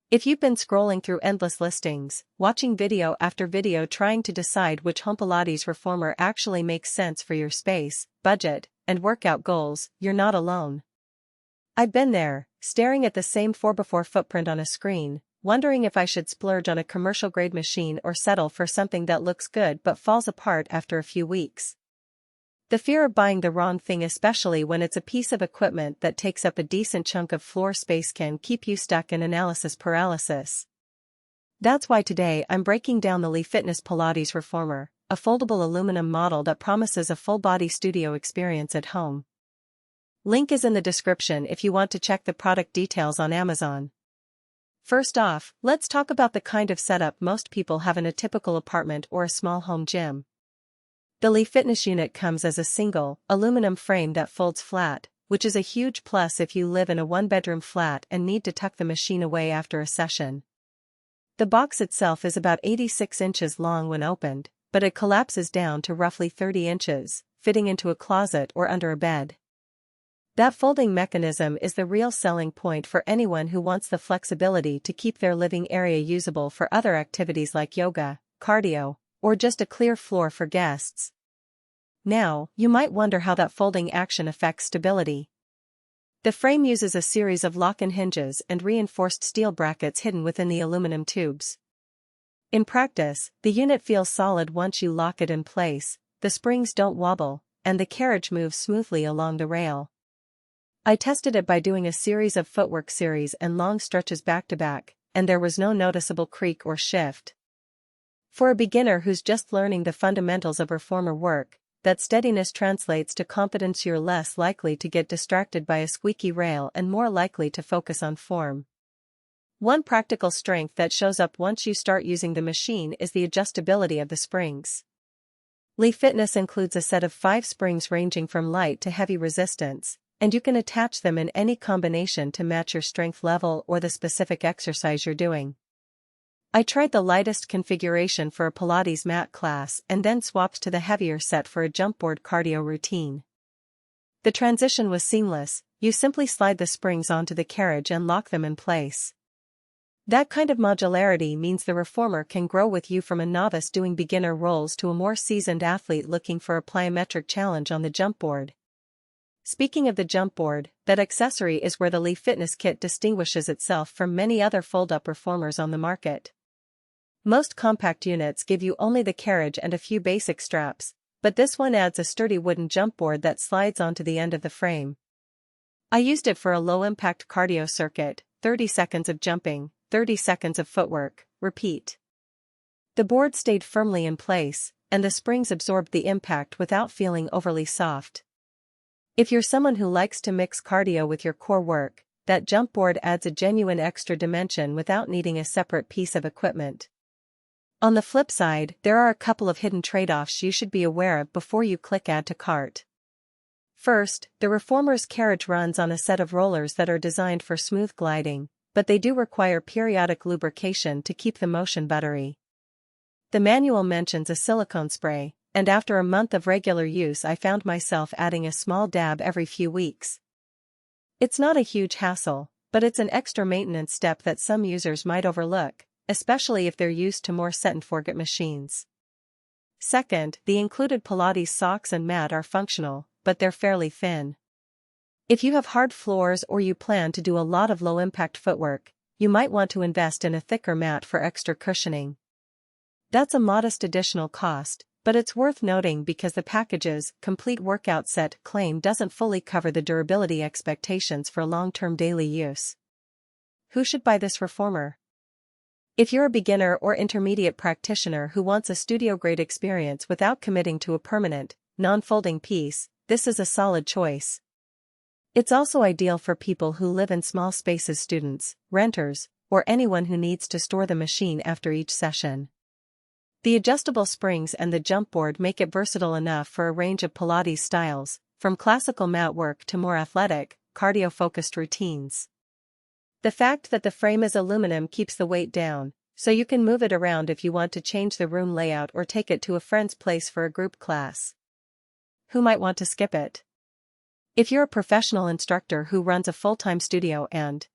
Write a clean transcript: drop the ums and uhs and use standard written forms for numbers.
If you've been scrolling through endless listings, watching video after video trying to decide which home Pilates reformer actually makes sense for your space, budget, and workout goals, you're not alone. I've been there, staring at the same 4x4 footprint on a screen, wondering if I should splurge on a commercial-grade machine or settle for something that looks good but falls apart after a few weeks. The fear of buying the wrong thing, especially when it's a piece of equipment that takes up a decent chunk of floor space, can keep you stuck in analysis paralysis. That's why today I'm breaking down the Fitness Pilates Reformer, a foldable aluminum model that promises a full-body studio experience at home. Link is in the description if you want to check the product details on Amazon. First off, let's talk about the kind of setup most people have in a typical apartment or a small home gym. The Fitness unit comes as a single, aluminum frame that folds flat, which is a huge plus if you live in a one-bedroom flat and need to tuck the machine away after a session. The box itself is about 86 inches long when opened, but it collapses down to roughly 30 inches, fitting into a closet or under a bed. That folding mechanism is the real selling point for anyone who wants the flexibility to keep their living area usable for other activities like yoga, cardio, or just a clear floor for guests. Now, you might wonder how that folding action affects stability. The frame uses a series of lock-in hinges and reinforced steel brackets hidden within the aluminum tubes. In practice, the unit feels solid once you lock it in place, the springs don't wobble, and the carriage moves smoothly along the rail. I tested it by doing a series of footwork series and long stretches back-to-back, and there was no noticeable creak or shift. For a beginner who's just learning the fundamentals of reformer work, that steadiness translates to confidence. You're less likely to get distracted by a squeaky rail and more likely to focus on form. One practical strength that shows up once you start using the machine is the adjustability of the springs. Fitness includes a set of 5 springs ranging from light to heavy resistance, and you can attach them in any combination to match your strength level or the specific exercise you're doing. I tried the lightest configuration for a Pilates mat class and then swapped to the heavier set for a jump board cardio routine. The transition was seamless. You simply slide the springs onto the carriage and lock them in place. That kind of modularity means the reformer can grow with you, from a novice doing beginner rolls to a more seasoned athlete looking for a plyometric challenge on the jump board. Speaking of the jump board, that accessory is where the Fitness kit distinguishes itself from many other fold-up reformers on the market. Most compact units give you only the carriage and a few basic straps, but this one adds a sturdy wooden jump board that slides onto the end of the frame. I used it for a low-impact cardio circuit, 30 seconds of jumping, 30 seconds of footwork, repeat. The board stayed firmly in place, and the springs absorbed the impact without feeling overly soft. If you're someone who likes to mix cardio with your core work, that jump board adds a genuine extra dimension without needing a separate piece of equipment. On the flip side, there are a couple of hidden trade-offs you should be aware of before you click Add to Cart. First, the reformer's carriage runs on a set of rollers that are designed for smooth gliding, but they do require periodic lubrication to keep the motion buttery. The manual mentions a silicone spray, and after a month of regular use I found myself adding a small dab every few weeks. It's not a huge hassle, but it's an extra maintenance step that some users might overlook, especially if they're used to more set-and-forget machines. Second, the included Pilates socks and mat are functional, but they're fairly thin. If you have hard floors or you plan to do a lot of low-impact footwork, you might want to invest in a thicker mat for extra cushioning. That's a modest additional cost, but it's worth noting because the package's complete workout set claim doesn't fully cover the durability expectations for long-term daily use. Who should buy this reformer? If you're a beginner or intermediate practitioner who wants a studio-grade experience without committing to a permanent, non-folding piece, this is a solid choice. It's also ideal for people who live in small spaces, students, renters, or anyone who needs to store the machine after each session. The adjustable springs and the jump board make it versatile enough for a range of Pilates styles, from classical mat work to more athletic, cardio-focused routines. The fact that the frame is aluminum keeps the weight down, so you can move it around if you want to change the room layout or take it to a friend's place for a group class. Who might want to skip it? If you're a professional instructor who runs a full-time studio and